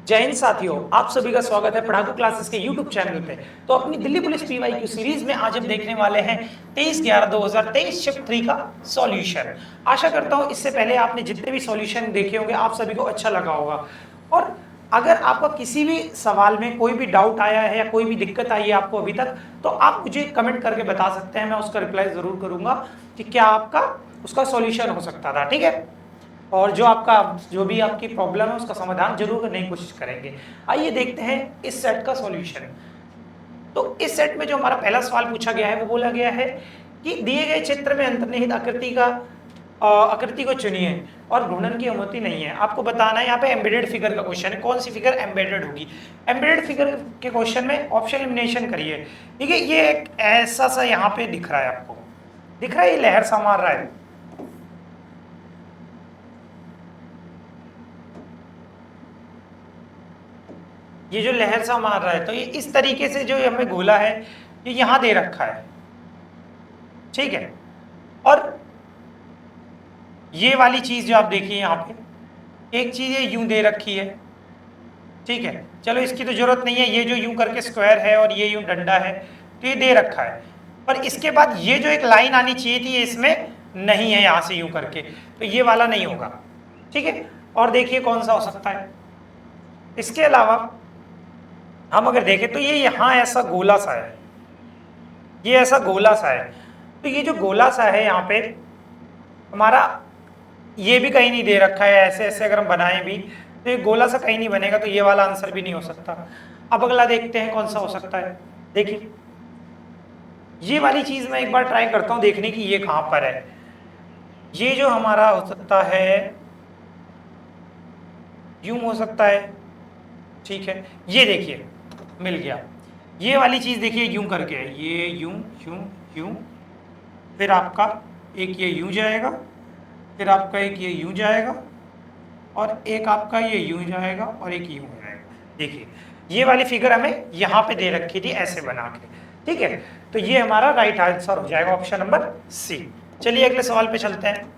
जय हिंद साथियों, आप सभी का स्वागत है पढ़ाकू क्लासेस के YouTube चैनल पे। तो अपनी दिल्ली पुलिस PYQ सीरीज में आज हम देखने वाले हैं 23/11/2023 शिफ्ट 3 का सॉल्यूशन। आशा करता हूं इससे पहले आपने जितने भी सॉल्यूशन देखे होंगे आप सभी को अच्छा लगा होगा। और अगर आपका किसी भी सवाल में कोई भी डाउट आया है या कोई भी दिक्कत आई है आपको अभी तक, तो आप मुझे कमेंट करके बता सकते हैं, मैं उसका रिप्लाई जरूर करूंगा कि क्या आपका उसका सॉल्यूशन हो सकता था। ठीक है, और जो भी आपकी प्रॉब्लम है उसका समाधान जरूर करने की कोशिश करेंगे। आइए देखते हैं इस सेट का सॉल्यूशन। तो इस सेट में जो हमारा पहला सवाल पूछा गया है वो बोला गया है कि दिए गए चित्र में अंतर्निहित आकृति को चुनिए और घूर्णन की अनुमति नहीं है। आपको बताना है, यहाँ पे एम्बेडेड फिगर का क्वेश्चन है, कौन सी फिगर एम्बेडेड होगी। एम्बेडेड फिगर के क्वेश्चन में ऑप्शन एलिमिनेशन करिए। ठीक है, ये एक ऐसा सा यहाँ पे दिख रहा है, आपको दिख रहा है, ये लहर सा मार रहा है। ये जो लहर सा मार रहा है, तो ये इस तरीके से जो हमें गोला है ये यहां दे रखा है। ठीक है, और ये वाली चीज जो आप देखिए यहाँ पे, एक चीज ये यूं दे रखी है। ठीक है, चलो इसकी तो जरूरत नहीं है, ये जो यूं करके स्क्वायर है और ये यूं डंडा है, तो ये दे रखा है। पर इसके बाद ये जो एक लाइन आनी चाहिए थी, ये इसमें नहीं है, यहां से यूं करके, तो ये वाला नहीं होगा। ठीक है, और देखिए कौन सा हो सकता है। इसके अलावा हम अगर देखें तो ये यहाँ ऐसा गोला सा है, ये ऐसा गोला सा है। तो ये जो गोला सा है यहाँ पे हमारा, ये भी कहीं नहीं दे रखा है। ऐसे ऐसे अगर हम बनाएं भी तो ये गोला सा कहीं नहीं बनेगा, तो ये वाला आंसर भी नहीं हो सकता। अब अगला देखते हैं कौन सा हो सकता है। देखिए ये वाली चीज मैं एक बार ट्राई करता हूँ देखने की ये कहाँ पर है। ये जो हमारा हो सकता है यूं हो सकता है। ठीक है, ये देखिए मिल गया। ये वाली चीज देखिए यूं करके है, ये यूं यूं यूं, फिर आपका एक ये यूं जाएगा, फिर आपका एक ये यूं जाएगा, और एक आपका ये यूं जाएगा, और एक यूं जाएगा। देखिए ये वाली फिगर हमें यहाँ पे दे रखी थी ऐसे बना के। ठीक है, तो ये हमारा राइट आंसर हो जाएगा, ऑप्शन नंबर सी। चलिए अगले सवाल पे चलते हैं।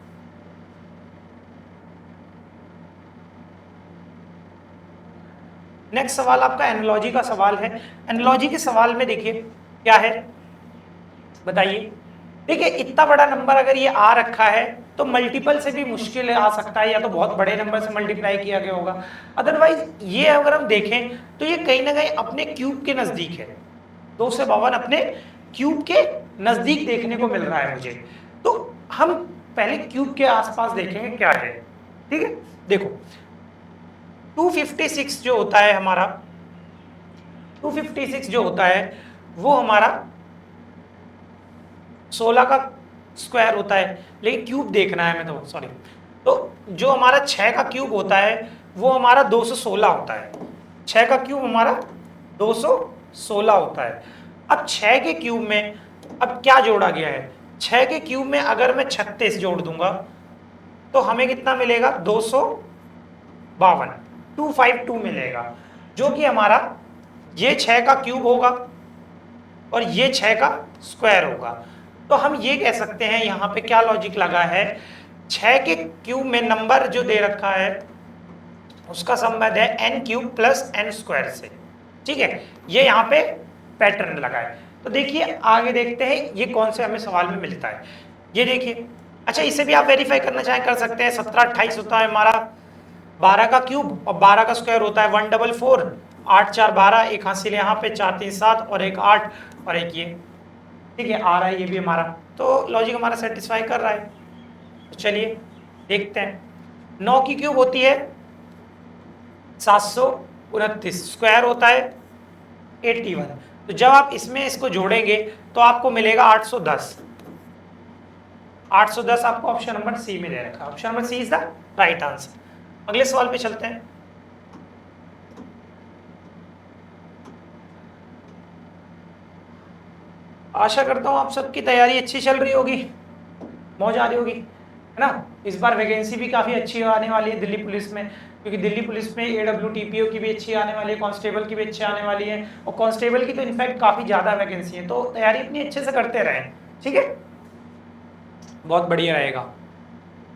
नेक्स्ट सवाल आपका एनालॉजी का सवाल है। एनालॉजी के सवाल में देखिए क्या है, बताइए। देखिए इतना बड़ा नंबर अगर ये आ रखा है तो मल्टीपल से भी मुश्किल आ सकता है, या तो बहुत बड़े नंबर से मल्टीप्लाई किया गया होगा। अदरवाइज ये अगर हम देखें तो ये कहीं ना कहीं अपने क्यूब के नजदीक है। 252 अपने क्यूब के नजदीक देखने को मिल रहा है मुझे। तो हम पहले क्यूब के आसपास देखेंगे क्या है। ठीक है, देखो 256 जो होता है हमारा, 256 जो होता है वो हमारा 16 का स्क्वायर होता है, लेकिन क्यूब देखना है हमें, तो सॉरी। तो जो हमारा 6 का क्यूब होता है वो हमारा 216 होता है। 6 का क्यूब हमारा 216 होता है। अब 6 के क्यूब में अब क्या जोड़ा गया है, 6 के क्यूब में अगर मैं 36 जोड़ दूंगा तो हमें कितना मिलेगा, 252, 252 मिलेगा, जो कि हमारा ये 6 का क्यूब होगा और ये 6 का स्क्वायर होगा। तो हम ये कह सकते हैं यहाँ पे क्या लॉजिक लगा है, 6 के क्यूब में नंबर जो दे रखा है उसका संबंध है n cube plus n square से। ठीक है, ये यहाँ पे पैटर्न लगा है। तो देखिए आगे देखते हैं ये कौन से हमें सवाल में मिलता है। ये देखिए, अच्छा इसे भी आप वेरीफाई करना चाहें कर सकते हैं। 17 28 होता है हमारा 12 का क्यूब, और 12 का स्क्वायर होता है 144, 8 4 12, एक हासिल यहाँ पे 4 3 7 और एक 8 और एक ये। ठीक है, आ रहा है ये भी हमारा, तो लॉजिक हमारा सेटिस्फाई कर रहा है। तो चलिए देखते हैं। 9 की क्यूब होती है 729, स्क्वायर होता है 81। तो जब आप इसमें इसको जोड़ेंगे तो आपको मिलेगा 810। 810 आपको ऑप्शन नंबर सी में दे रखा है। Option number C is the right answer. अगले सवाल पे चलते हैं। आशा करता हूं आप सबकी तैयारी अच्छी चल रही होगी, मौज आ रही होगी, है ना। इस बार वैकेंसी भी काफ़ी अच्छी आने वाली है दिल्ली पुलिस में, क्योंकि दिल्ली पुलिस में AWTPO की भी अच्छी आने वाली है, कांस्टेबल की भी अच्छी आने वाली है, और कांस्टेबल की तो इनफैक्ट काफ़ी ज़्यादा वैकेंसी है। तो तैयारी अपनी अच्छे से करते रहें, ठीक है, बहुत बढ़िया रहेगा।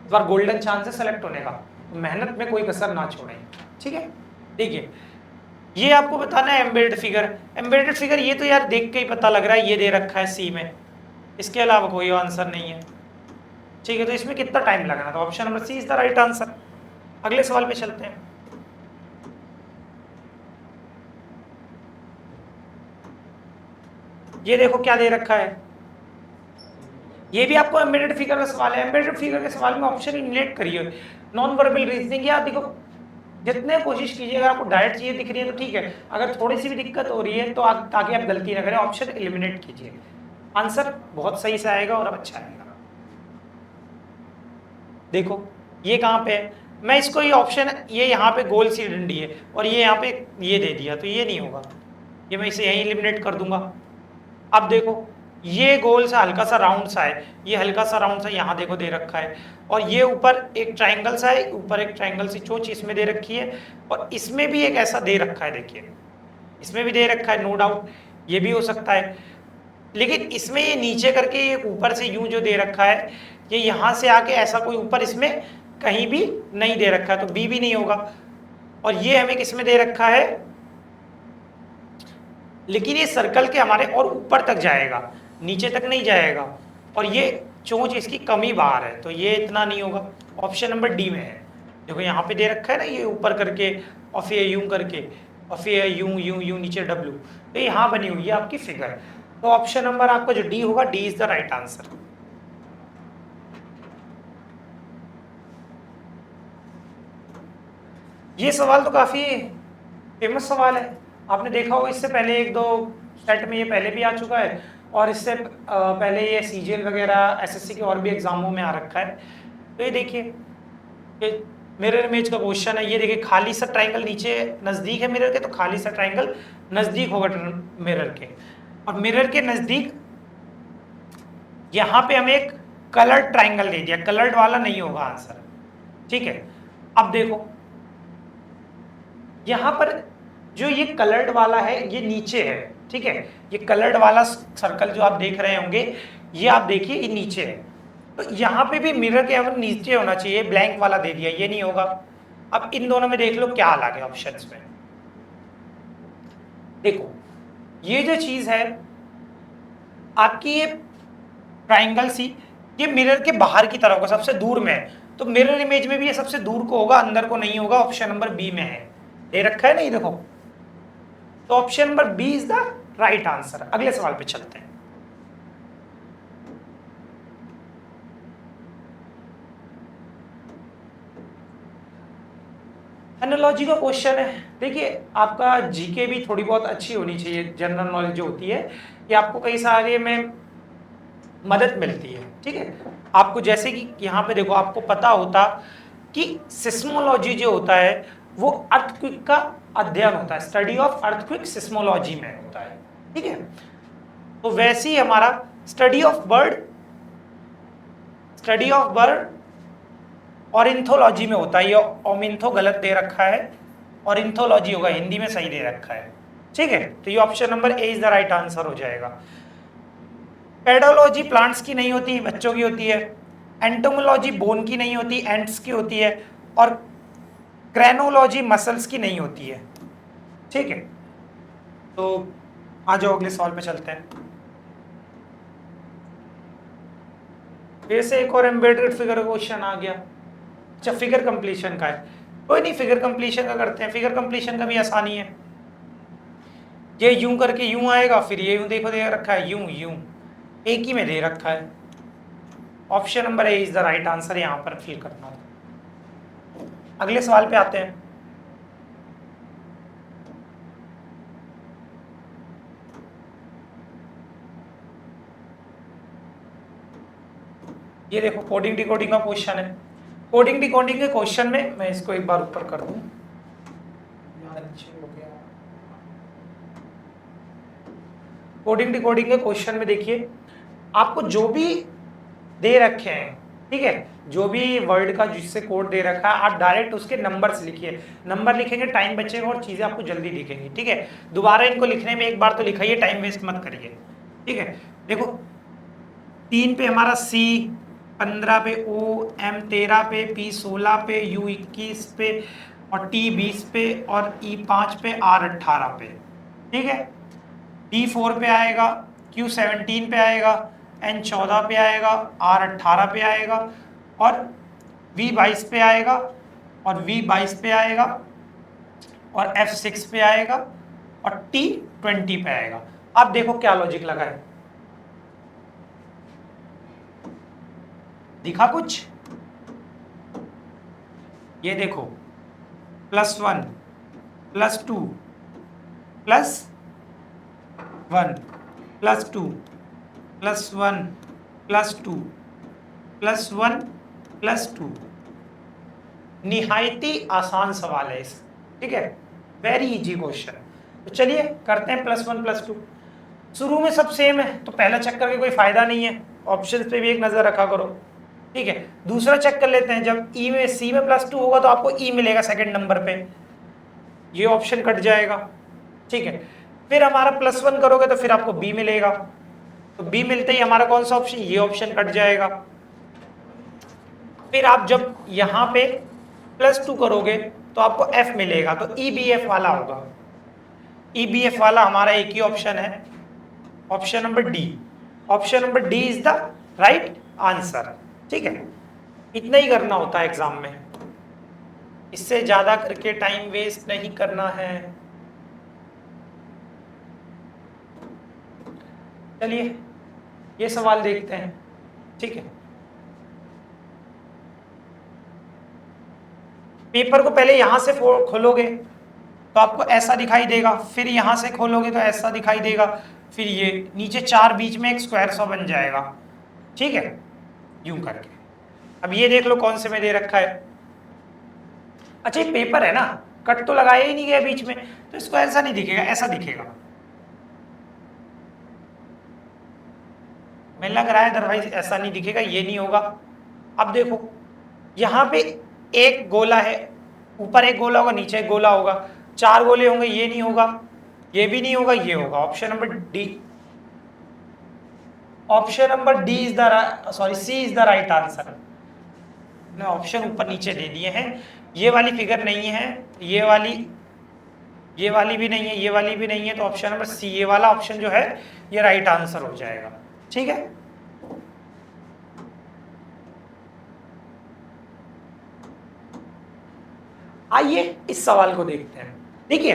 इस बार गोल्डन चांस है सेलेक्ट होने का, तो मेहनत में कोई कसर ना छोड़ें। ठीक है, देखिए ये आपको बताना है एम्बेडेड फिगर। एम्बेडेड फिगर ये तो यार देख के ही पता लग रहा है, ये दे रखा है सी में, इसके अलावा कोई आंसर नहीं है। ठीक है, तो इसमें कितना टाइम लगना, तो option number C is the right answer. अगले सवाल पे चलते हैं। ये देखो क्या दे रखा है, ये भी आपको एम्बेडेड फिगर का सवाल है। एम्बेडेड फिगर के सवाल में ऑप्शन रिलेट करिए, नॉन वर्बल रीजनिंग। या देखो जितने कोशिश कीजिए, अगर आपको डायरेक्ट चीजें दिख रही है तो ठीक है, अगर थोड़ी सी भी दिक्कत हो रही है तो ताकि आप गलती ना करें, ऑप्शन एलिमिनेट कीजिए, आंसर बहुत सही से आएगा और अच्छा आएगा। देखो ये कहाँ पे है, मैं इसको ये ऑप्शन, ये यहाँ पे गोल सी डंडी है और ये यहाँ पे ये दे दिया, तो ये नहीं होगा, ये मैं इसे यहीं एलिमिनेट कर दूंगा। अब देखो ये गोल सा हल्का सा राउंड सा है, ये हल्का सा राउंड सा यहाँ देखो दे रखा है, और ये ऊपर एक ट्राइंगल सा है, ऊपर एक ट्राइंगल सी चोंच इसमें दे रखी है, और इसमें भी एक ऐसा दे रखा है, देखिए इसमें भी दे रखा है, नो डाउट ये भी हो सकता है। लेकिन इसमें ये नीचे करके ये ऊपर से यूं जो दे रखा है, ये यहाँ से आके ऐसा कोई ऊपर इसमें कहीं भी नहीं दे रखा है, तो बी भी नहीं होगा। और ये हमें किसमें दे रखा है, लेकिन ये सर्कल के हमारे और ऊपर तक जाएगा, नीचे तक नहीं जाएगा, और ये चोंच इसकी कम ही बाहर है, तो ये इतना नहीं होगा। ऑप्शन नंबर डी में है। देखो यहाँ पे दे रखा है ना, ये ऊपर करके और फिर यूं करके और फिर यूं यूं यूं नीचे डब्ल्यू, तो यहाँ बनी हुई है आपकी फिगर। तो ऑप्शन नंबर आपका जो डी होगा, D is the right answer. ये सवाल तो काफी फेमस सवाल है, आपने देखा होगा इससे पहले एक दो सेट में ये पहले भी आ चुका है, और इससे पहले ये सीजीएल वगैरह एसएससी के और भी एग्जामों में आ रखा है। तो ये देखिए, ये मिरर इमेज का क्वेश्चन है, ये देखिए खाली सा ट्राइंगल नीचे नजदीक है मिरर के, तो खाली सा ट्राइंगल नजदीक होगा मिरर के, और मिरर के नजदीक यहाँ पे हमें एक कलर्ड ट्राइंगल दे दिया, कलर्ड वाला नहीं होगा आंसर। ठीक है, अब देखो यहाँ पर जो ये कलर्ड वाला है ये नीचे है, ठीक है, ये कलर्ड वाला सर्कल जो आप देख रहे होंगे, ये आप देखिए ये नीचे है, तो यहाँ पे भी मिरर के अगर नीचे होना चाहिए, ब्लैंक वाला दे दिया, ये नहीं होगा। अब इन दोनों में देख लो क्या अलग है ऑप्शंस में। देखो ये जो चीज है आपकी, ये ट्राइंगल सी, ये मिरर के बाहर की तरफ का सबसे दूर में है, तो मिरर इमेज में भी ये सबसे दूर को होगा, अंदर को नहीं होगा। ऑप्शन नंबर बी में है, दे रखा है ना ये देखो, तो option number B is the right answer. अगले सवाल पे चलते हैं। एनालॉजी का क्वेश्चन है। देखिए आपका जीके भी थोड़ी बहुत अच्छी होनी चाहिए, जनरल नॉलेज जो होती है ये आपको कई सारे में मदद मिलती है। ठीक है, आपको जैसे कि यहाँ पे देखो, आपको पता होता कि सिस्मोलॉजी जो होता है वो अर्थक्वेक का अध्ययन होता है, स्टडी ऑफ अर्थक्वेक सिस्मोलॉजी में होता है। ठीक है, तो वैसे ही हमारा स्टडी ऑफ बर्ड ऑरिन्थोलॉजी में होता है। ये ओमिन्थो गलत दे रखा है, ऑरिन्थोलॉजी होगा, हिंदी में सही दे रखा है। ठीक है, तो ये option number A is the right answer हो जाएगा। पेडोलॉजी प्लांट्स की नहीं होती, बच्चों की होती है। एंटोमोलॉजी बोन की नहीं होती, एंट्स की होती है। और क्रेनोलॉजी मसल्स की नहीं होती है। ठीक है, तो आ जाओ अगले सवाल पे चलते हैं। फिर से एक और एम्बेडेड फिगर क्वेश्चन आ गया। अच्छा, फिगर कंप्लीशन का है, कोई नहीं, फिगर कंप्लीशन का करते हैं। फिगर कंप्लीशन का भी आसानी है, ये यूं करके यूं आएगा, फिर ये यूं देखो दे रखा है, यूं यूं एक ही में दे रखा है। Option number A is the right answer, यहां पर फिल करना है। अगले सवाल पे आते हैं। ये देखो कोडिंग डिकोडिंग का क्वेश्चन है। कोडिंग डिकोडिंग के क्वेश्चन में मैं इसको एक बार ऊपर कर दूं, कोडिंग डिकोडिंग के क्वेश्चन में देखिए आपको जो भी दे रखे हैं, ठीक है, जो भी वर्ड का जिससे कोड दे रखा है, आप डायरेक्ट उसके नंबर्स लिखिए। नंबर लिखेंगे टाइम बचेगा और चीजें आपको जल्दी दिखेंगी। ठीक है, दोबारा इनको लिखने में एक बार तो लिखाइए, टाइम वेस्ट मत करिए। ठीक है, देखो 3 पे हमारा सी, 15 पे ओ, M 13 पे, P 16 पे, U 21 पे, और T 20 पे और E 5 पे, R 18 पे, ठीक है। D 4 पे आएगा, Q 17 पे आएगा, N 14 पे आएगा, R 18 पे आएगा, और V 22 पे आएगा, और V 22 पे आएगा, और F 6 पे आएगा, और T 20 पे आएगा। अब देखो क्या लॉजिक लगा है, दिखा कुछ? ये देखो, +1 +2 +1 +2 +1 +2 +1 +2, निहायती आसान सवाल है इस, ठीक है, वेरी इजी क्वेश्चन। तो चलिए करते हैं +1 +2। शुरू में सब सेम है तो पहला चेक करके कोई फायदा नहीं है, ऑप्शंस पे भी एक नजर रखा करो, ठीक है। दूसरा चेक कर लेते हैं, जब ई में सी में +2 होगा तो आपको ई मिलेगा सेकंड नंबर पे, ये ऑप्शन कट जाएगा, ठीक है। फिर हमारा +1 करोगे तो फिर आपको बी मिलेगा, तो बी मिलते ही हमारा कौन सा ऑप्शन, ये ऑप्शन कट जाएगा। फिर आप जब यहाँ पे +2 करोगे तो आपको एफ मिलेगा, तो ई बी एफ वाला होगा। ई बी एफ वाला हमारा एक ही ऑप्शन है, option number D. Option number D is the right answer, ठीक है। इतना ही करना होता है एग्जाम में, इससे ज्यादा करके टाइम वेस्ट नहीं करना है। चलिए ये सवाल देखते हैं, ठीक है। पेपर को पहले यहां से खोलोगे तो आपको ऐसा दिखाई देगा, फिर यहां से खोलोगे तो ऐसा दिखाई देगा, फिर ये नीचे 4 बीच में एक स्क्वायर सा बन जाएगा, ठीक है, यूं करके। अब ये देख लो कौन से में दे रखा है। अच्छा ये पेपर है ना, कट तो लगाया ही नहीं गया बीच में, तो इसको ऐसा नहीं दिखेगा, ऐसा दिखेगा, मैं लग रहा है, अदरवाइज ऐसा नहीं दिखेगा, ये नहीं होगा। अब देखो यहाँ पे एक गोला है, ऊपर एक गोला होगा, नीचे एक गोला होगा, 4 गोले होंगे, ये नहीं होगा, ये भी नहीं होगा, ये होगा। Option number D, option number D is the sorry C is the right answer. Option ऊपर नीचे दे दिए हैं, ये वाली फिगर नहीं है, ये वाली भी नहीं है, ये वाली भी नहीं है, तो ऑप्शन नंबर सी, ये वाला ऑप्शन जो है ये राइट आंसर हो जाएगा, ठीक है। आइए इस सवाल को देखते हैं। देखिए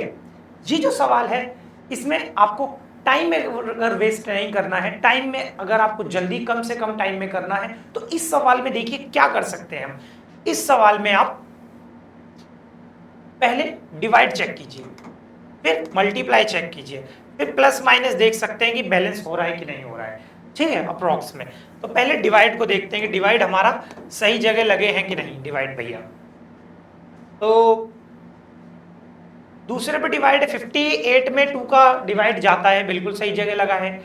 ये जो सवाल है इसमें आपको टाइम में अगर वेस्ट नहीं करना है, टाइम में अगर आपको जल्दी कम से कम टाइम में करना है, तो इस सवाल में देखिए क्या कर सकते हैं हम। इस सवाल में आप पहले डिवाइड चेक कीजिए, फिर मल्टीप्लाई चेक कीजिए, फिर प्लस माइनस देख सकते हैं कि बैलेंस हो रहा है कि नहीं हो रहा है, ठीक है, अप्रोक्स में। तो पहले डिवाइड को देखते हैं कि डिवाइड हमारा सही जगह लगे हैं कि नहीं, डिवाइड भैया। तो दूसरे पे डिवाइड है, 58 में 2 का डिवाइड जाता है, बिल्कुल सही जगह लगा है।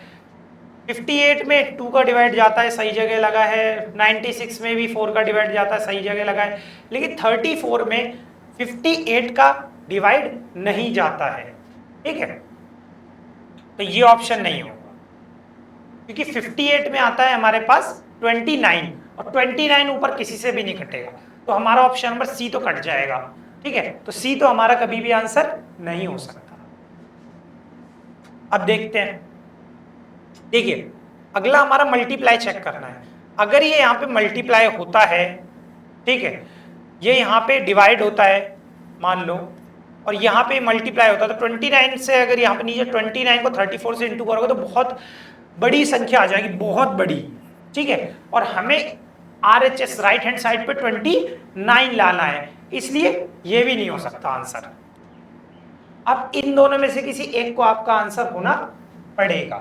58 में 2 का डिवाइड जाता है, सही जगह लगा है। 96 में भी 4 का डिवाइड जाता है, सही जगह लगा है। लेकिन 34 में 58 का डिवाइड नहीं जाता है, ठीक है, तो ये ऑप्शन नहीं होगा, क्योंकि 58 में आता है हमारे पास 29, और 29 ऊपर किसी से भी नहीं कटेगा, तो हमारा ऑप्शन नंबर सी तो कट जाएगा, ठीक है। तो सी तो हमारा कभी भी आंसर नहीं हो सकता। अब देखते हैं, देखिए अगला हमारा मल्टीप्लाई चेक करना है। अगर ये यहाँ पे मल्टीप्लाई होता है, ठीक है, ये यहाँ पे डिवाइड होता है मान लो, और यहाँ पे मल्टीप्लाई होता है, तो 29 से अगर यहाँ पे नीचे 29 को 34 से इंटू करोगे तो बहुत बड़ी संख्या आ जाएगी, बहुत बड़ी, ठीक है। और हमें RHS राइट हैंड साइड पे 29 लाना है, इसलिए ये भी नहीं हो सकता आंसर। अब इन दोनों में से किसी एक को आपका आंसर होना पड़ेगा,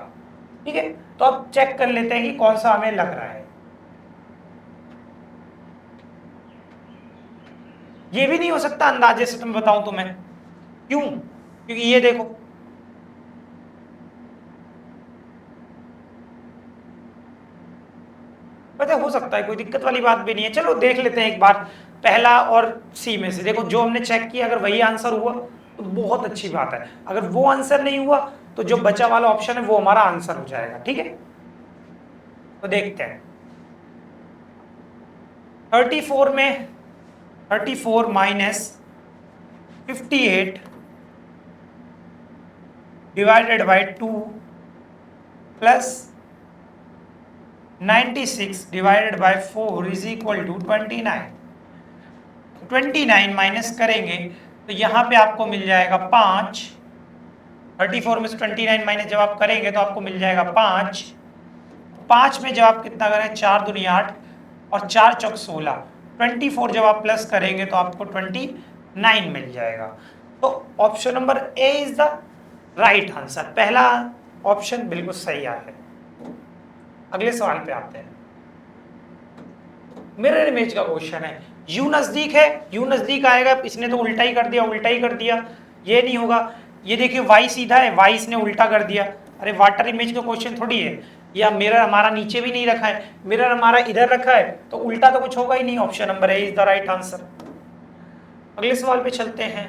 ठीक है। तो अब चेक कर लेते हैं कि कौन सा हमें लग रहा है। ये भी नहीं हो सकता अंदाजे से, तुम बताऊं तो मैं क्यों, क्योंकि ये देखो पता हो सकता है, कोई दिक्कत वाली बात भी नहीं है। चलो देख लेते हैं एक बार, पहला और सी में से देखो, जो हमने चेक किया अगर वही आंसर हुआ तो बहुत अच्छी बात है, अगर वो आंसर नहीं हुआ तो जो बचा वाला ऑप्शन है वो हमारा आंसर हो जाएगा, ठीक है। तो देखते हैं 34 में 34 minus 58 divided by 2 plus 96 divided by 4 is equal to 29। 29 minus करेंगे तो यहाँ पे आपको मिल जाएगा 5। 34 में से 29 माइनस जब आप करेंगे तो आपको मिल जाएगा 5। 5 में जब आप कितना करें, 4 दूनी 8 और 4 चौक 16। 24 जब आप प्लस करेंगे तो आपको 29 मिल जाएगा। तो option number A is the right answer. पहला ऑप्शन बिल्कुल सही है। अगले सवाल पे आते हैं। मिरर इमेज का क्वेश्चन है। यू नजदीक है, यू नजदीक आएगा, इसने तो उल्टा ही कर दिया, उल्टा ही कर दिया, ये नहीं होगा। ये देखिए वाई सीधा है, वाई इसने उल्टा कर दिया। अरे वाटर इमेज का क्वेश्चन थोड़ी है। या मिरर हमारा नीचे भी नहीं रखा है, मिरर हमारा इधर रखा है, तो उल्टा तो कुछ होगा ही नहीं। Option number A is the right answer. अगले सवाल पे चलते हैं।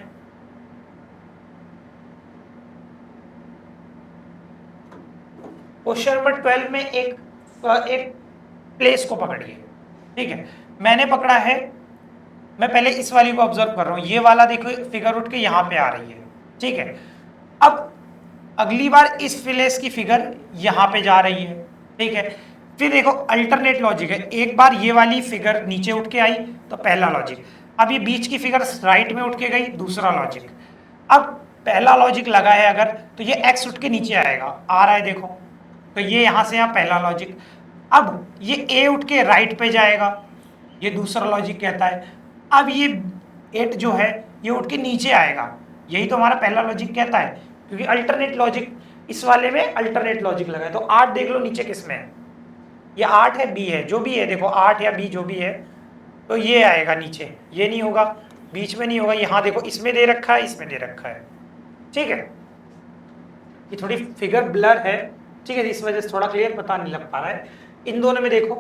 क्वेश्चन नंबर 12 में एक प्लेस को पकड़िए, ठीक है। मैंने पकड़ा है, मैं पहले इस वाली को ऑब्जर्व कर रहा हूं। ये वाला देखो फिगर उठ के यहाँ पे आ रही है, ठीक है। अब अगली बार इस प्लेस की फिगर यहाँ पे जा रही है, ठीक है। फिर देखो अल्टरनेट लॉजिक है। एक बार ये वाली फिगर नीचे उठ के आई तो पहला लॉजिक, अब ये बीच की फिगर राइट में उठ के गई, दूसरा लॉजिक। अब पहला लॉजिक लगा है अगर, तो ये एक्स उठ के नीचे आएगा, आ रहा है देखो, तो ये यहाँ से यहाँ पहला लॉजिक। अब ये ए उठ के राइट पे जाएगा, ये दूसरा लॉजिक कहता है। अब ये 8 जो है ये उठ के नीचे आएगा, यही तो हमारा पहला लॉजिक कहता है, क्योंकि अल्टरनेट लॉजिक इस वाले में अल्टरनेट लॉजिक लगा है। तो 8 देख लो नीचे किस में है, ये 8 है, बी है, जो भी है देखो 8 या बी जो भी है, तो ये आएगा नीचे, ये नहीं होगा, बीच में नहीं होगा। यहाँ देखो इसमें दे रखा है, इसमें दे रखा है, ठीक है। ये थोड़ी फिगर ब्लर है, ठीक है, इस वजह से थोड़ा क्लियर पता नहीं लग पा रहा है। इन दोनों में देखो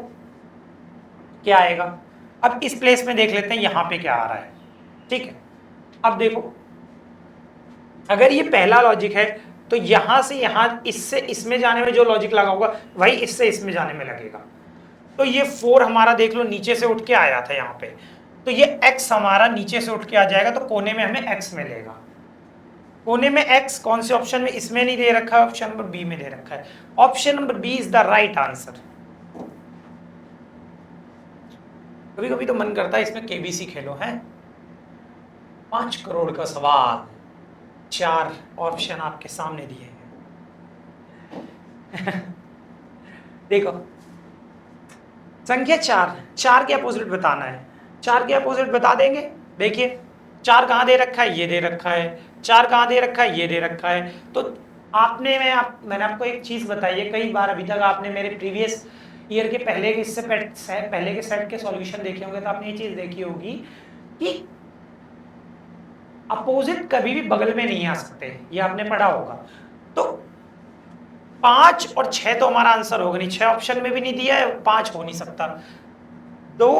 क्या आएगा। अब इस प्लेस में देख लेते हैं यहाँ पे क्या आ रहा है, ठीक है। अब देखो अगर ये पहला लॉजिक है तो यहां से यहां इससे इसमें जाने में जो लॉजिक लगा होगा वही इससे इसमें जाने में लगेगा। तो ये 4 हमारा देख लो नीचे से उठ के आया था यहाँ पे, तो ये x हमारा नीचे से उठ के आ जाएगा, तो कोने में हमें x मिलेगा। कोने में x कौन से ऑप्शन में, इसमें नहीं दे रखा है, ऑप्शन नंबर बी में दे रखा है। Option number B is the right answer. कभी कभी तो मन करता है इसमें केबीसी खेलो है। 5 करोड़ का सवाल, 4 ऑप्शन आपके सामने दिए हैं। देखो संख्या 4 के अपोजिट बताना है। 4 के अपोजिट बता देंगे। देखिए 4 कहाँ दे रखा है, ये दे रखा है। 4 कहाँ दे रखा है, ये दे रखा है। तो मैंने आपको एक चीज बताई है, कई बार अभी तक आपने मेरे प्रीवियस ईयर के पहले के सेट के सॉल्यूशन देखे होंगे, तो आपने ये चीज देखी होगी कि अपोजिट कभी भी बगल में नहीं आ सकते, ये आपने पढ़ा होगा। तो 5 और 6 तो हमारा आंसर होगा नहीं, 6 ऑप्शन में भी नहीं दिया है, 5 हो नहीं सकता। 2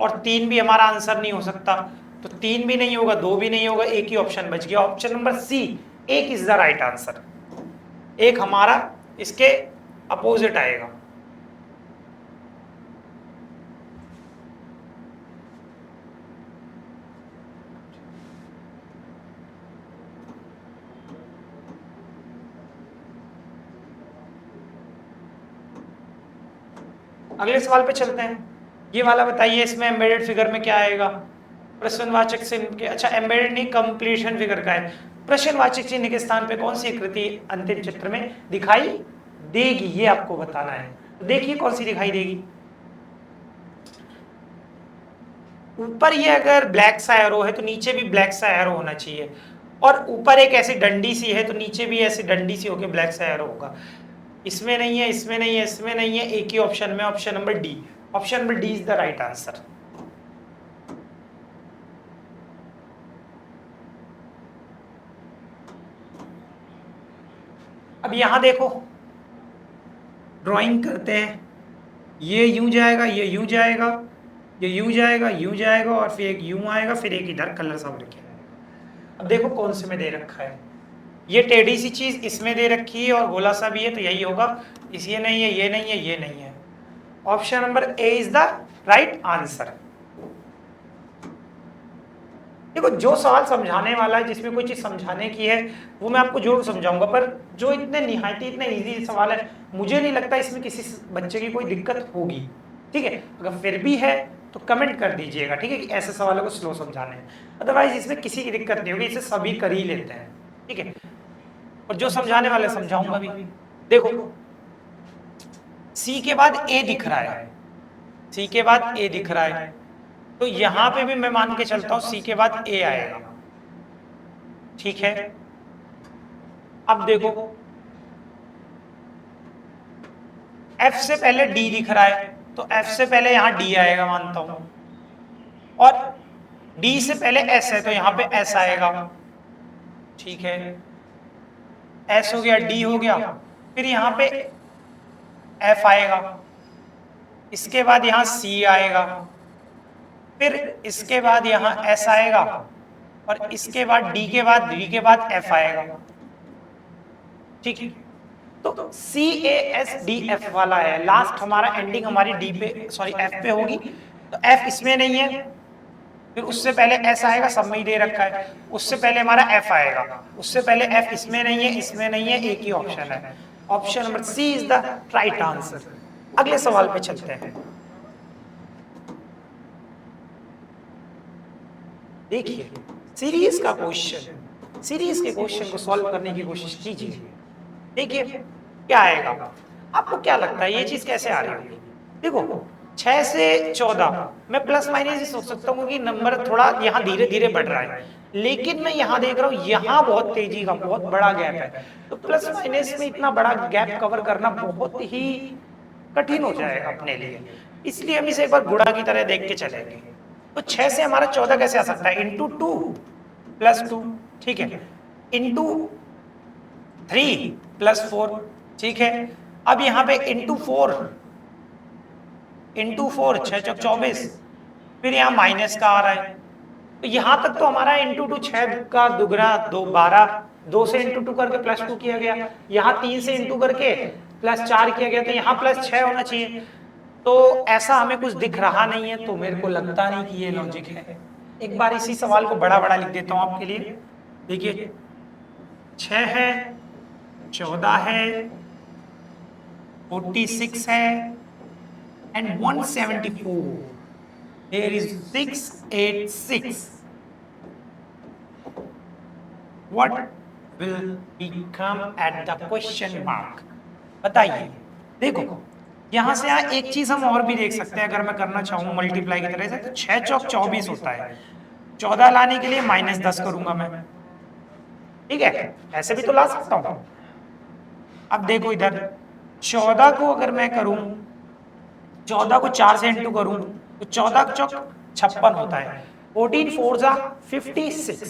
और 3 भी हमारा आंसर नहीं हो सकता, तो 3 भी नहीं होगा, 2 भी नहीं होगा, एक ही ऑप्शन बच गया, option number C, 1 is the right answer. 1 हमारा इसके अपोजिट आएगा। अगले सवाल पे चलते हैं। ये वाला बताइए, इसमें एम्बेडेड फिगर में क्या आएगा। प्रश्नवाचक चिन्ह के, अच्छा एम्बेडेड नहीं, कंप्लीशन फिगर का है। प्रश्नवाचक चिन्ह के स्थान पे कौन सी आकृति अंतिम चित्र में दिखाई देगी, ये आपको बताना है। तो देखिए कौन सी दिखाई देगी। ऊपर ये अगर ब्लैक सा एरो है तो नीचे भी ब्लैक सा एरो होना चाहिए, और ऊपर एक ऐसी डंडी सी है तो नीचे भी ऐसी डंडी सी होकर ब्लैक सा एरो होगा। इसमें नहीं है, इसमें नहीं है, इसमें नहीं है, एक ही ऑप्शन में, option number D. Option number D is the right answer. अब यहां देखो ड्राइंग करते हैं, ये यूं जाएगा, ये यूं जाएगा, ये यूं जाएगा, यूं जाएगा, और फिर एक यूं आएगा, फिर एक इधर कलर सा रखे आएगा। अब देखो कौन से में दे रखा है, ये टेढ़ी सी चीज इसमें दे रखी है और गोला सा भी है, तो यही होगा। ये नहीं है, ये नहीं है, ये नहीं है। Option number A is the right answer. देखो जो सवाल समझाने वाला है, जिसमें कोई चीज समझाने की है, वो मैं आपको जरूर समझाऊंगा, पर जो इतने निहायती इतने इजी सवाल है, मुझे नहीं लगता इसमें किसी बच्चे की कोई दिक्कत होगी। ठीक है, अगर फिर भी है तो कमेंट कर दीजिएगा, ठीक है, कि ऐसे सवालों को स्लो समझाने हैं। अदरवाइज इसमें किसी की दिक्कत नहीं होगी, इसे सभी कर ही लेते हैं। ठीक है, और जो समझाने वाले समझाऊंगा भी। देखो सी के बाद ए दिख रहा है, सी के बाद ए दिख रहा है, तो यहां पे भी मैं मान के चलता हूं सी के बाद ए आएगा। ठीक है, अब देखो एफ से पहले डी दिख रहा है, तो एफ से पहले यहां डी आएगा मानता हूं, और डी से पहले एस है तो यहां पे एस आएगा। ठीक है, एस हो गया, डी हो गया, फिर यहां पे एफ आएगा, इसके बाद यहां सी आएगा, फिर इसके बाद यहां एस आएगा, और इसके बाद डी के बाद एफ आएगा। ठीक है, तो सी ए एस डी एफ वाला है, लास्ट हमारा एंडिंग हमारी डी पे सॉरी एफ पे होगी, तो एफ इसमें नहीं है, फिर उससे पहले एस आएगा, सब में ही दे रखा है, उससे पहले हमारा एफ आएगा, उससे पहले एफ इसमें नहीं है, इसमें नहीं है, एक ही ऑप्शन है, option number C is the right answer. अगले सवाल पे चलते हैं। देखिए सीरीज का क्वेश्चन, सीरीज के क्वेश्चन को सॉल्व करने की कोशिश कीजिए। देखिए क्या आएगा, आपको क्या लगता है ये चीज कैसे आ रही होगी? देखो 6 से 14 मैं प्लस माइनस ही सोच सकता हूँ कि नंबर थोड़ा यहाँ धीरे धीरे बढ़ रहा है, लेकिन मैं यहाँ देख रहा हूँ यहाँ बहुत तेजी का बहुत बड़ा गैप है, तो प्लस माइनस में इतना बड़ा गैप कवर करना बहुत ही कठिन हो जाएगा अपने लिए, इसलिए हम इसे एक बार गुणा की तरह देख के चलेंगे। तो 6 से हमारा 14 कैसे आ सकता है? इंटू 2 प्लस 2, ठीक है, इंटू 3 प्लस 4, ठीक है, अब यहाँ पे इंटू 4 6 चौक 24, फिर यहाँ माइनस का आ रहा है, तो यहां तक तो हमारा इंटू 2 6 का दुगना 2 12, 2 से इंटू 2 करके प्लस 2 किया गया, यहाँ 3 से इंटू करके प्लस 4 किया गया, तो यहाँ प्लस 6 होना चाहिए, तो ऐसा हमें कुछ दिख रहा नहीं है, तो मेरे को लगता नहीं कि ये लॉजिक है। एक बार इसी सवाल को बड़ा बड़ा लिख देता हूं आपके लिए। देखिए 6 है, 14 है, 46 है and 174, here is 686, what will become at the question mark? बताइए। देखो यहां से यहाँ एक चीज हम और भी देख सकते हैं, अगर मैं करना चाहूँ मल्टीप्लाई की तरह से, तो 6 चौक 24 होता है, 14 लाने के लिए -10 करूंगा मैं, ठीक है, ऐसे भी तो ला सकता हूं। अब देखो इधर 14 को अगर मैं करूं, 14 को 4 से इंटू करूं तो 14 चौक 56 होता है, 14 4 जा 56,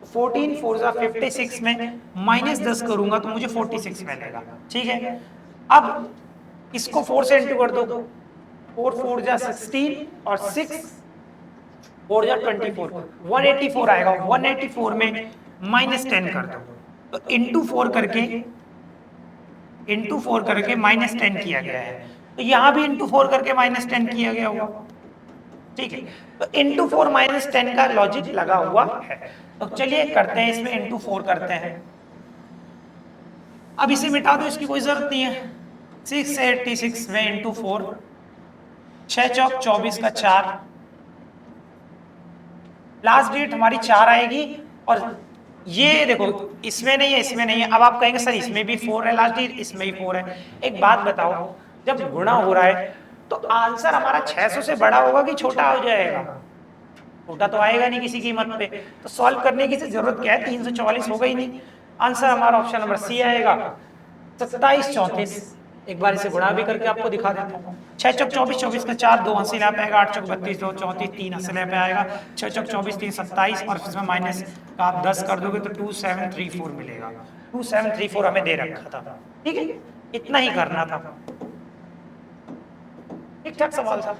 14 4 जा 56 में -10 करूंगा तो मुझे 46 मिलेगा, ठीक है। अब इसको 4 से इंटू कर दो, 4 4 जा 16 और 6 4 जा 24, 184 आएगा, 184 में -10 कर दो, तो इंटू 4 करके -10 किया गया है, तो यहां भी इंटू 4 करके -10 किया गया होगा, ठीक है, तो इंटू 4 -10 का लॉजिक लगा हुआ है। तो चलिए करते हैं, इसमें इंटू 4 करते हैं। अब इसे मिटा दो, इसकी कोई जरूरत नहीं है, 686 में इंटू 4, 6 चौक 24 का 4, लास्ट डेट हमारी 4 आएगी, और ये देखो इसमें नहीं है, इसमें नहीं है, अब आप कहेंगे सर इसमें भी 4 है लास्ट डेट, इसमें भी 4 है। एक बात बताओ, जब गुणा हो रहा है तो आंसर हमारा 600 से बड़ा होगा कि छोटा हो जाएगा? छोटा तो आएगा नहीं किसी कीमत पे, तो सॉल्व करने की जरूरत क्या है, 344 होगा ही नहीं, आंसर हमारा ऑप्शन नंबर सी आएगा, 27 34। एक बार इसे गुणा भी करके आपको दिखा देता हूँ, 6 चौक 24, 24 का 4, 2 हंसी यहाँ पे आएगा, 8 चौक 32, 2 34, 3 हंसी यहाँ पे आएगा, 6 चौक 24, 3 27, और इसमें माइनस का आप 10 कर दोगे तो 2734 मिलेगा, 2734 हमें दे रखा था, ठीक है, इतना ही करना था, ठीक ठाक सवाल था,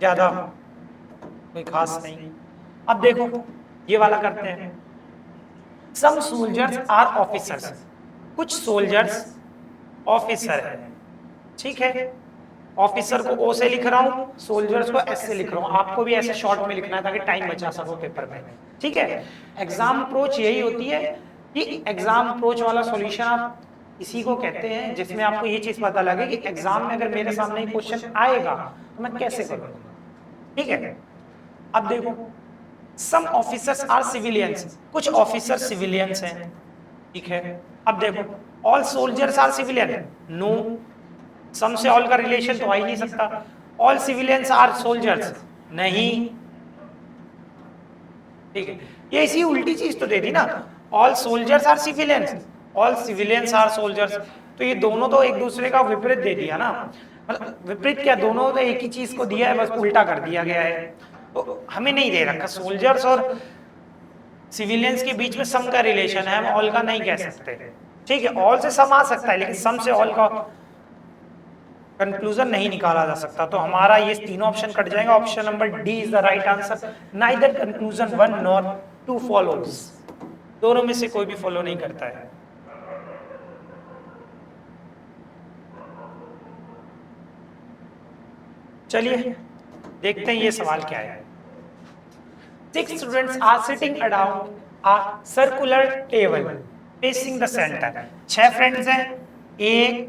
ज्यादा कोई खास नहीं। अब देखो ये वाला करते हैं, सम सोल्जर्स आर ऑफिसर्स, कुछ सोल्जर्स ऑफिसर है, ठीक है, ऑफिसर को ओ से लिख रहा हूँ, सोल्जर्स को एस से लिख रहा हूँ। आपको भी ऐसे शॉर्ट में लिखना है ताकि टाइम बचा सको पेपर में, ठीक है। एग्जाम अप्रोच यही होती है कि एग्जाम अप्रोच वाला सॉल्यूशन आप इसी को कहते हैं जिसमें आपको ये चीज पता लगे कि एग्जाम में अगर मेरे सामने क्वेश्चन आएगा तो मैं कैसे करूंगा, ठीक है। अब देखो, सम ऑफिसर्स आर सिविलियंस, कुछ ऑफिसर सिविलियंस हैं, ठीक है। अब देखो, all soldiers are civilian, no, some से ऑल का रिलेशन तो आ ही नहीं सकता। ऑल सिविलियंस आर सोल्जर्स, नहीं, ठीक है। ये इसी उल्टी चीज तो दे दी ना, all soldiers are civilians, all civilians are soldiers, तो ये दोनों तो एक दूसरे का विपरीत दे दिया ना, मतलब विपरीत क्या, दोनों तो एक ही चीज को दिया है, बस उल्टा कर दिया गया है। तो हमें नहीं दे रखा सोल्जर्स और सिविलियंस के बीच में सम का रिलेशन है, हम ऑल का नहीं कह सकते, ठीक है। ऑल से सम आ सकता है लेकिन सम से ऑल का कंक्लूजन नहीं निकाला जा सकता। तो हमारा ये तीनों ऑप्शन कट जाएगा। Option number D is the right answer. Neither conclusion one nor two follows, दोनों में से कोई भी फॉलो नहीं करता है। चलिए देखते हैं ये सवाल क्या है। 6 students are sitting around a circular table facing the center। 6 friends हैं, 1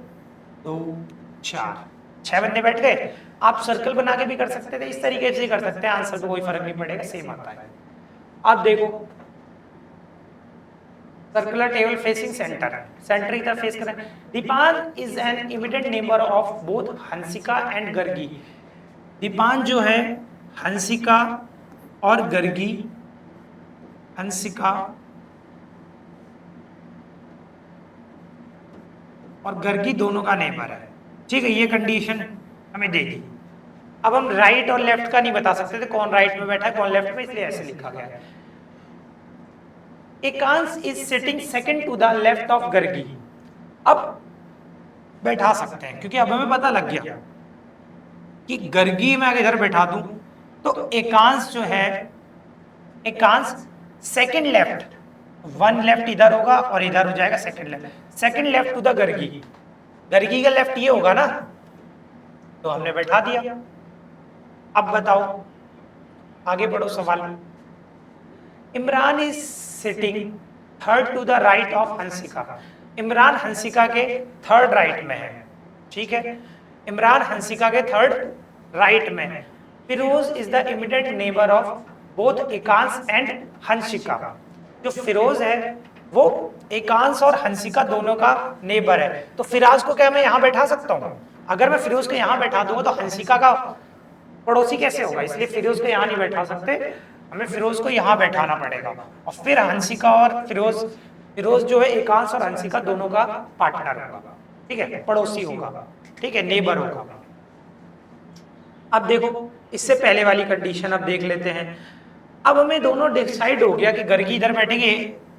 2 4, 6 बंदे बैठ गए। आप सर्कल बना के भी कर सकते थे, इस तरीके से कर सकते हैं, आंसर पे कोई फर्क नहीं पड़ेगा, सेम आता है। अब देखो, circular table facing centre, centre की तरफ फेस कर रहे हैं। Deepan is an immediate neighbour of both Hansika and Gargi. Deepan जो है हंसिका और गर्गी, हंसिका और गर्गी दोनों का नेबर है, ठीक है। ये कंडीशन हमें दे दी। अब हम राइट और लेफ्ट का नहीं बता सकते थे कौन राइट में बैठा है कौन लेफ्ट में, इसलिए ऐसे लिखा गया है। Ekansh is sitting second to the left of Gargi. अब बैठा सकते हैं क्योंकि अब हमें पता लग गया कि गर्गी में अगर इधर बैठा दूं तो एकांश जो है, Ekansh second left, one left इधर होगा और इधर हो जाएगा second left, second left to the Gargi. Gargi का लेफ्ट ये होगा ना, तो हमने बैठा दिया। अब बताओ, आगे बढ़ो सवाल में। Imran is sitting third to the right of Hansika. Imran Hansika के थर्ड राइट में है, ठीक है। इमरान हंसिका के थर्ड राइट में है। Firoz is the immediate neighbour of both Ekansh and Hansika. जो फिरोज है वो एकांश और हंसिका दोनों का नेबर है। तो फिराज को क्या मैं यहाँ बैठा सकता हूँ? अगर मैं फिरोज को यहाँ बैठा दूंगा तो हंसिका का पड़ोसी कैसे होगा, इसलिए फिरोज को यहाँ नहीं बैठा सकते, हमें फिरोज को यहाँ बैठाना पड़ेगा। और फिर हंसिका और फिरोज, फिरोज जो है एकांश और हंसिका दोनों का पार्टनर होगा, ठीक है, पड़ोसी होगा, ठीक है, नेबर होगा। अब देखो, इससे पहले वाली कंडीशन अब देख लेते हैं। अब हमें दोनों डिसाइड हो गया कि गर्गी इधर बैठेगी,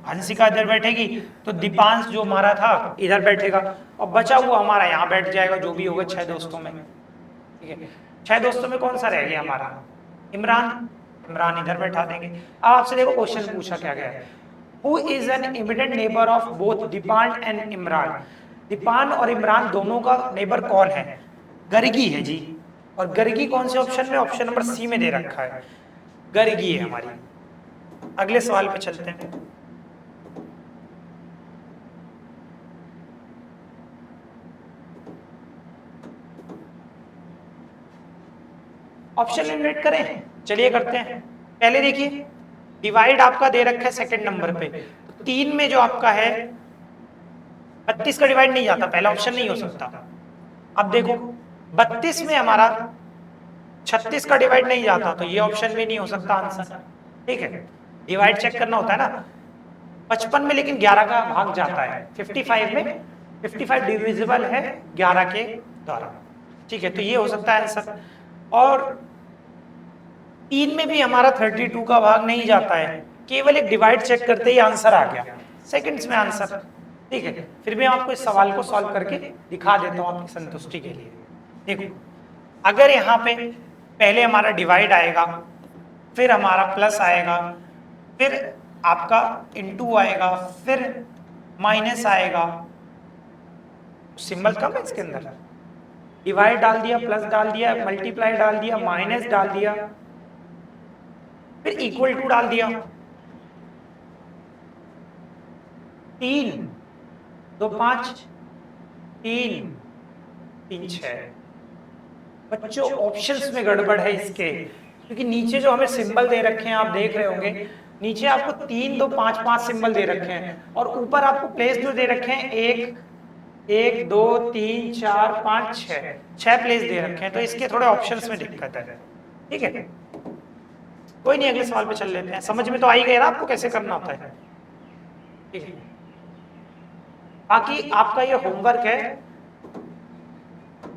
हंसिका इधर बैठेगी, तो दीपांश जो हमारा था इधर बैठेगा और बचा हुआ हमारा यहाँ बैठ जाएगा, जो भी होगा 6 दोस्तों में, ठीक है। 6 दोस्तों में कौन सा रह गया हमारा? इमरान। इमरान इधर बैठा देंगे। अब आपसे देखो क्वेश्चन पूछा क्या गया है, who is an immediate neighbour of both Deepan and Imran. Deepan और इमरान दोनों का नेबर कौन है? गर्गी है जी। और गर्गी कौन से ऑप्शन में? ऑप्शन नंबर सी में दे रखा है, गर्गी है हमारी। अगले सवाल पे चलते हैं। ऑप्शन एलिमिनेट करें, चलिए करते हैं। पहले देखिए, डिवाइड आपका दे रखा है सेकंड नंबर पे, तो 3 में जो आपका है 32 का डिवाइड नहीं जाता, पहला ऑप्शन नहीं हो सकता। अब देखो 32 में हमारा 36 का डिवाइड नहीं जाता, तो ये ऑप्शन भी नहीं हो सकता आंसर, ठीक है। डिवाइड चेक करना होता है ना। 55 में लेकिन 11 का भाग जाता है, 55 में 55 डिविजिबल है 11 के द्वारा, ठीक है, तो ये हो सकता है आंसर। और 3 में भी हमारा 32 का भाग नहीं जाता है, केवल एक डिवाइड चेक करते ही आंसर आ गया, सेकंड्स में आंसर, ठीक है। फिर भी हम आपको इस सवाल को सॉल्व करके दिखा देता हूँ आपकी संतुष्टि के लिए। देखो, अगर यहाँ पे पहले हमारा डिवाइड आएगा, फिर हमारा प्लस आएगा, फिर आपका इनटू आएगा, फिर माइनस आएगा, सिंबल कम है इसके अंदर, डिवाइड डाल दिया, प्लस डाल दिया, मल्टीप्लाई डाल दिया, माइनस डाल दिया, फिर इक्वल टू डाल दिया, 3 2 5 3 3 6। बच्चों ऑप्शंस में गड़बड़ है इसके, क्योंकि नीचे जो हमें सिंबल दे रखे हैं आप देख रहे होंगे, नीचे आपको 3 2 5 5 सिंबल दे रखे हैं और ऊपर आपको प्लेस जो दे रखे हैं 1 2 3 4 5 6 प्लेस दे रखे हैं, तो इसके थोड़े ऑप्शंस में दिक्कत है। ठीक है, कोई नहीं, अगले सवाल पे चल लेते हैं। समझ में तो आ ही गया ना आपको कैसे करना होता है। ठीक है, बाकी आपका ये होमवर्क है,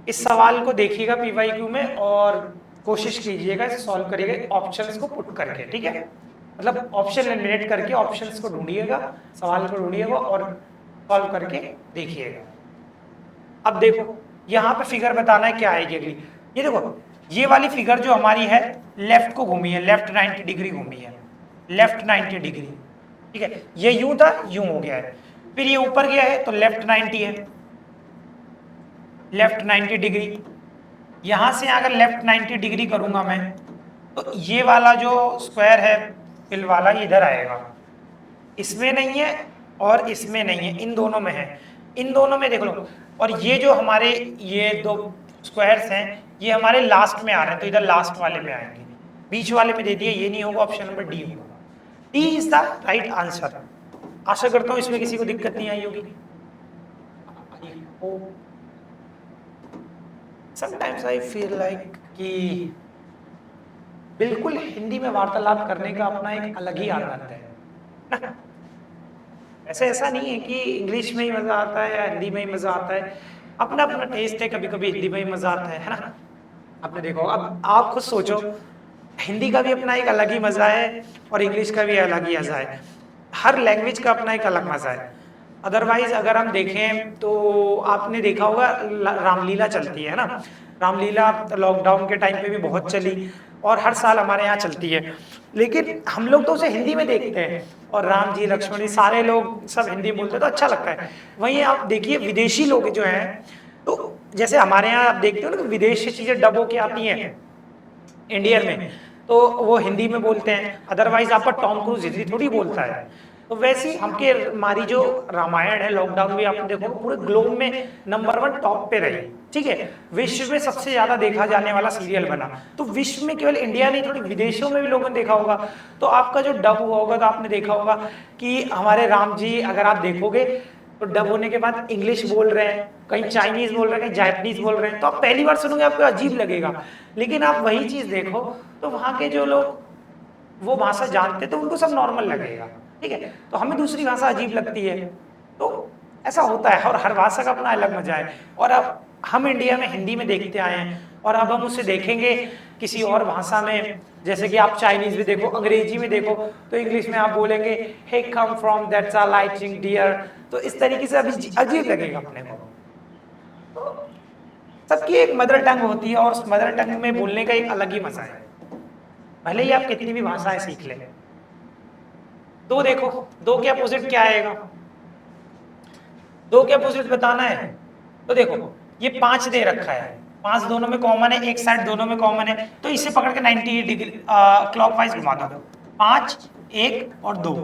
इस सवाल को देखिएगा पीवाईक्यू में और कोशिश कीजिएगा इसे सॉल्व करिएगा ऑप्शंस को पुट करके। ठीक है, मतलब ऑप्शन एलिमिनेट करके ऑप्शंस को ढूंढिएगा, सवाल को ढूंढिएगा और सॉल्व करके देखिएगा। अब देखो यहाँ पे फिगर बताना है क्या आएगी अगली। ये देखो, ये वाली फिगर जो हमारी है लेफ्ट को घूमी है, लेफ्ट 90 डिग्री घूमी है, लेफ्ट 90 डिग्री। ठीक है, ये यूं था, यूं हो गया है, फिर ये ऊपर गया है तो लेफ्ट 90 है, लेफ्ट 90 डिग्री। यहां से अगर लेफ्ट 90 डिग्री करूंगा मैं तो ये वाला जो स्क्वायर है फिल वाला इधर आएगा, इसमें नहीं है और इसमें नहीं है, इन दोनों में है, इन दोनों में देख लो। और ये जो हमारे ये दो स्क्वायर्स हैं ये हमारे लास्ट में आ रहे हैं, तो इधर लास्ट वाले में आएंगे, बीच वाले में दे दिया, ये नहीं होगा, ऑप्शन नंबर डी होगा। D is the right answer. आशा करता हूं इसमें किसी को दिक्कत नहीं आई होगी। समटाइम्स आई फील लाइक कि बिल्कुल हिंदी में वार्तालाप करने का अपना एक अलग ही आनंद है ना। ऐसे ऐसा नहीं है कि इंग्लिश में ही मजा आता है या हिंदी में ही मजा आता है, अपना अपना टेस्ट है, कभी कभी हिंदी में ही मजा आता है ना। आपने देखो, अब आप खुद सोचो, हिंदी का भी अपना एक अलग ही मजा है और इंग्लिश का भी अलग ही मजा है, हर लैंग्वेज का अपना एक अलग मजा है। अदरवाइज अगर हम देखें तो आपने देखा होगा रामलीला चलती है ना, रामलीला लॉकडाउन के टाइम पे भी बहुत चली और हर साल हमारे यहाँ चलती है, लेकिन हम लोग तो उसे हिंदी में देखते हैं और राम जी लक्ष्मण जी सारे लोग सब हिंदी बोलते हैं तो अच्छा लगता है। वहीं आप देखिए विदेशी लोग जो हैं, तो जैसे हमारे यहाँ आप देखते हो ना विदेशी चीजें डब होके आती हैं इंडियन में, तो वो हिंदी में बोलते हैं, अदरवाइज आपका टॉम क्रूज हिंदी थोड़ी बोलता है। तो वैसे हमके हमारी जो रामायण है लॉकडाउन में आपने देखो पूरे ग्लोब में नंबर 1 टॉप पे रही। ठीक है, विश्व में सबसे ज्यादा देखा जाने वाला सीरियल बना, तो विश्व में केवल इंडिया नहीं थोड़ी विदेशों में भी लोगों ने देखा होगा। तो आपका जो डब हुआ होगा तो आपने देखा होगा कि हमारे राम जी अगर आप देखोगे तो डब होने के बाद इंग्लिश बोल रहे हैं, कहीं चाइनीज बोल रहे हैं, कहीं जापानीज बोल रहे हैं, तो आप पहली बार सुनोगे आपको अजीब लगेगा, लेकिन आप वही चीज देखो तो वहां के जो लोग वो भाषा जानते तो उनको सब नॉर्मल लगेगा। ठीक है, तो हमें दूसरी भाषा अजीब लगती है, तो ऐसा होता है और हर भाषा का अपना अलग मजा है। और अब हम इंडिया में हिंदी में देखते आए हैं और अब हम उसे देखेंगे किसी और भाषा में, जैसे कि आप चाइनीज में देखो, अंग्रेजी में देखो, तो इंग्लिश में आप बोलेंगे he come from that's a lighting dear, तो इस तरीके से अभी अजीब लगेगा अपने को। तो सबकी एक मदर टंग होती है और उस मदर टंग में बोलने का एक अलग ही मजा है, भले ही आप कितनी भी भाषाएं सीख लें। दो देखो, दो के अपोजिट क्या आएगा, दो के अपोजिट बताना है तो देखो ये 5 दे रखा है, 5 दोनों में कॉमन है, एक साइड दोनों में कॉमन है, तो इसे पकड़ के 90 डिग्री क्लॉकवाइज घुमा दो, 5 1 और 2,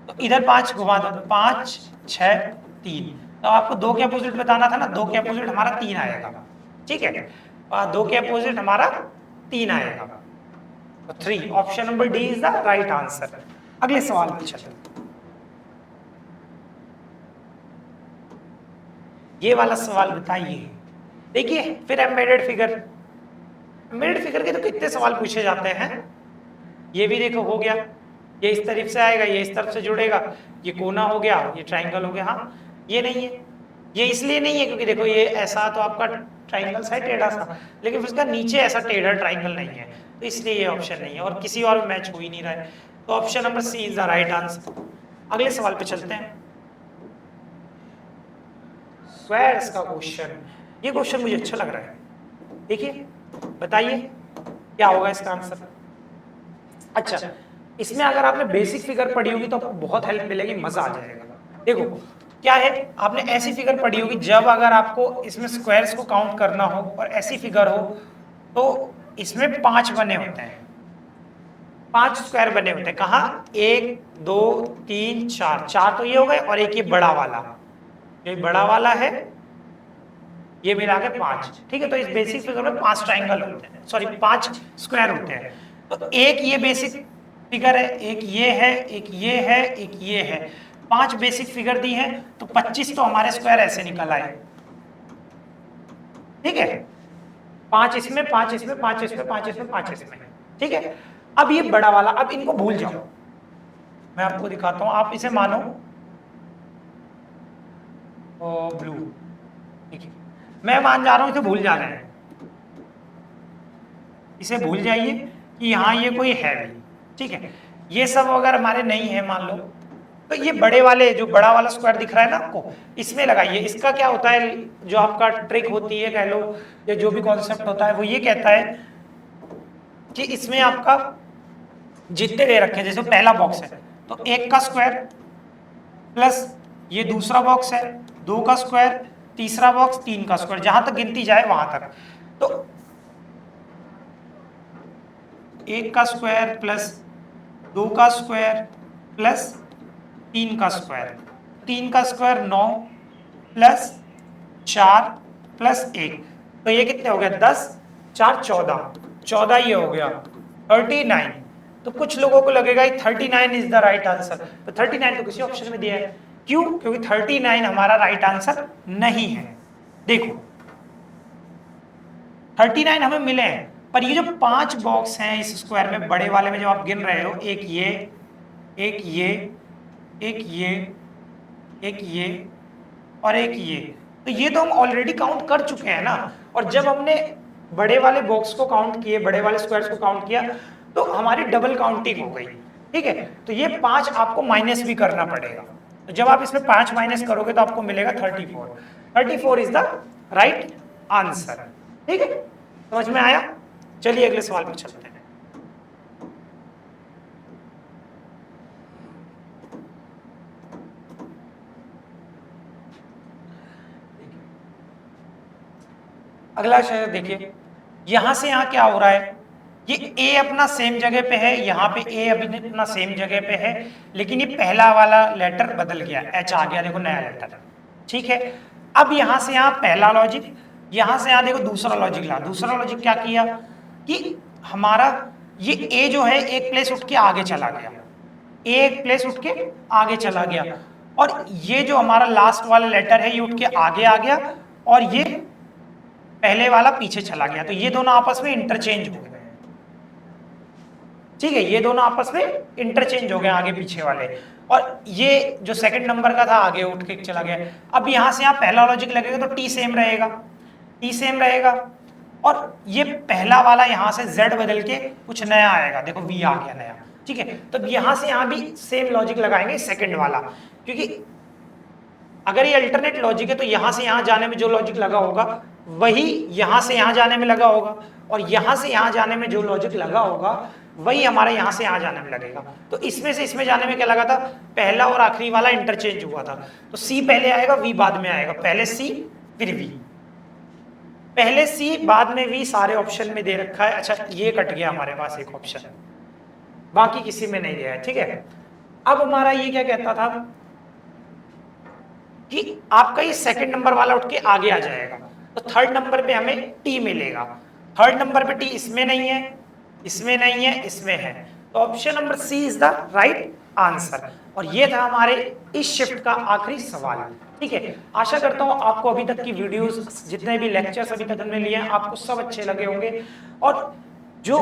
तो इधर 5 घुमा दो, 5 6 3, तो आपको दो के अपोजिट बताना था ना, दो के अपोजिट हमारा 3 आएगा। ठीक है, दो के अपोजिट हमारा 3 आएगा, तो 3, option number D is the right answer. अगले सवाल पे चलते, ये वाला सवाल बताइए। देखिए फिर एम्बेडेड फिगर, एम्बेडेड फिगर के तो कितने सवाल पूछे जाते हैं। ये भी देखो हो गया, ये इस तरफ से आएगा, ये इस तरफ से जुड़ेगा, ये कोना हो गया, ये ट्राइंगल हो गया। हाँ ये नहीं है, ये इसलिए नहीं है क्योंकि देखो ये ऐसा तो आपका ट्राइंगल सा टेढ़ा सा, लेकिन उसका नीचे ऐसा टेढ़ा ट्राइंगल नहीं है, तो इसलिए ये ऑप्शन नहीं है और किसी और मैच हो ही नहीं रहा है, तो option number C is the right answer. अगले सवाल पे चलते हैं, स्क्वायर्स का क्वेश्चन। ये क्वेश्चन मुझे अच्छा लग रहा है, देखिए बताइए क्या होगा इसका आंसर। अच्छा, इसमें अगर आपने बेसिक फिगर पढ़ी होगी तो आपको बहुत हेल्प मिलेगी, मजा आ जाएगा। देखो क्या है, आपने ऐसी फिगर पढ़ी होगी, जब अगर आपको इसमें स्क्वायर्स को काउंट करना हो और ऐसी फिगर हो तो इसमें 5 बने होते हैं, 5 स्क्वायर बने होते हैं। कहाँ, 1 2 3 4, 4 तो ये हो गए और एक ये बड़ा वाला, ये बड़ा वाला है, ये मिला के 5। ठीक है, तो इस बेसिक फिगर में 5 ट्राइंगल होते हैं, सॉरी 5 स्क्वायर होते हैं। तो एक ये बेसिक फिगर है, एक ये है, एक ये है, एक ये है, 5 बेसिक फिगर दी है, तो 25 तो हमारे स्क्वायर ऐसे निकल आए। ठीक है, 5 इसमें, 5 इसमें, 5 इसमें, 5 इसमें, 5 इसमें। ठीक है, अब ये बड़ा वाला, अब इनको भूल जाओ, मैं आपको दिखाता हूं। आप इसे मानो ब्लू, ठीक है, मैं मान जा रहा हूं, इसे भूल जा रहे हैं, इसे भूल जाइए कि यहाँ ये कोई है भी। ठीक है, ये सब अगर हमारे नहीं है मान लो, तो ये बड़े वाले, जो बड़ा वाला स्क्वायर दिख रहा है ना आपको, इसमें लगाइए। इसका क्या होता है, जो आपका ट्रिक होती है कह लो, या जो भी कॉन्सेप्ट होता है, वो ये कहता है कि इसमें आपका जितने दे रखे हैं, जैसे पहला बॉक्स है तो 1 का स्क्वायर प्लस ये दूसरा बॉक्स है 2 का स्क्वायर, तीसरा बॉक्स 3 का स्क्वायर, जहां तक गिनती जाए वहां तक। तो 1 का स्क्वायर प्लस 2 का स्क्वायर प्लस 3 का स्क्वायर, 3 का स्क्वायर 9 प्लस 4 प्लस 1, तो ये कितने हो गए, 10 4 14, 14 ये हो गया 39। तो कुछ लोगों को लगेगा 39 इज द राइट आंसर, तो 39 तो किसी ऑप्शन में दिया है, क्यों, क्योंकि 39 हमारा राइट आंसर नहीं है। देखो 39 हमें मिले हैं, पर ये जो 5 बॉक्स हैं इस स्क्वायर में, बड़े वाले में जब आप गिन रहे हो, एक ये, एक ये, एक ये, एक ये और एक ये, तो ये तो हम ऑलरेडी काउंट कर चुके हैं ना। और जब हमने बड़े वाले बॉक्स को काउंट किए, बड़े वाले स्क्वायर्स को काउंट किया, तो हमारी डबल काउंटिंग हो गई। ठीक है, तो ये 5 आपको माइनस भी करना पड़ेगा, तो जब आप इसमें 5 माइनस करोगे तो आपको मिलेगा 34। 34 इज द राइट आंसर। ठीक है, समझ में आया? चलिए अगले सवाल पर चलते हैं। अगला शेर देखिए, यहां से यहां क्या हो रहा है, ये ए अपना सेम जगह पे है, यहाँ पे ए अभी अपना सेम जगह पे है, लेकिन ये पहला वाला लेटर बदल गया, एच आ गया, देखो नया लेटर। ठीक है, अब यहां से यहां पहला लॉजिक, यहां से यहां देखो दूसरा लॉजिक ला। दूसरा लॉजिक क्या किया कि हमारा ये ए जो है एक प्लेस उठ के आगे चला गया, ए एक प्लेस उठ के आगे चला गया, और ये जो हमारा लास्ट वाला लेटर है ये उठ के आगे आ गया, और ये पहले वाला पीछे चला गया, तो ये दोनों आपस में इंटरचेंज हो गए। ठीक है, ये दोनों आपस में इंटरचेंज हो गए आगे पीछे वाले, और ये जो सेकंड नंबर का था आगे उठ के चला गया। अब यहां से यहां पहला लॉजिक लगेगा तो टी सेम रहेगा, टी सेम रहेगा, और ये पहला वाला यहां से जेड बदल के कुछ नया आएगा, देखो वी आ गया नया। ठीक है, तो यहां से यहां भी सेम लॉजिक लगाएंगे सेकंड वाला, क्योंकि अगर ये अल्टरनेट लॉजिक है तो यहां से यहां जाने में जो लॉजिक लगा होगा वही यहां से यहां जाने में लगा होगा, और यहां से यहां जाने में जो लॉजिक लगा होगा वही हमारा यहां से यहां जाने में लगेगा। तो इसमें से इसमें जाने में क्या लगा था, पहला और आखिरी वाला इंटरचेंज हुआ था, तो सी पहले आएगा वी बाद में आएगा, पहले सी फिर वी, पहले सी बाद में वी, सारे ऑप्शन में दे रखा है। अच्छा, ये कट गया हमारे पास एक ऑप्शन, बाकी किसी में नहीं दिया है। ठीक है, अब हमारा ये क्या कहता था कि आपका ये सेकंड नंबर वाला उठ के आगे आ जाएगा, तो थर्ड नंबर पे हमें टी मिलेगा। थर्ड नंबर पे टी इसमें नहीं है, इसमें नहीं है, इसमें है, तो option number C is the right answer. और ये था हमारे इस शिफ्ट का आखिरी सवाल। ठीक है, आशा करता हूं आपको अभी तक की वीडियोस, जितने भी लेक्चर्स अभी तक हमने लिए हैं, आपको सब अच्छे लगे होंगे, और जो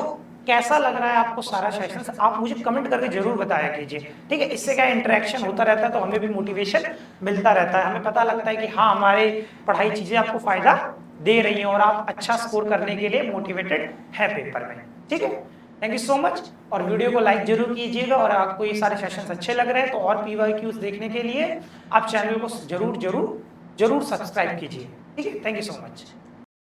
कैसा लग रहा है आपको सारा सेशन आप मुझे कमेंट करके जरूर बताया कीजिए। ठीक है, इससे क्या इंटरेक्शन होता रहता है, तो हमें भी मोटिवेशन मिलता रहता है, हमें पता लगता है कि हाँ हमारे पढ़ाई चीजें आपको फायदा दे रही हैं और आप अच्छा स्कोर करने के लिए मोटिवेटेड है पेपर में। ठीक है, थैंक यू सो मच, और वीडियो को लाइक जरूर कीजिएगा, और आपको ये सारे सेशंस अच्छे लग रहे हैं तो और PYQs देखने के लिए आप चैनल को जरूर जरूर जरूर सब्सक्राइब कीजिए। ठीक है, थैंक यू सो मच।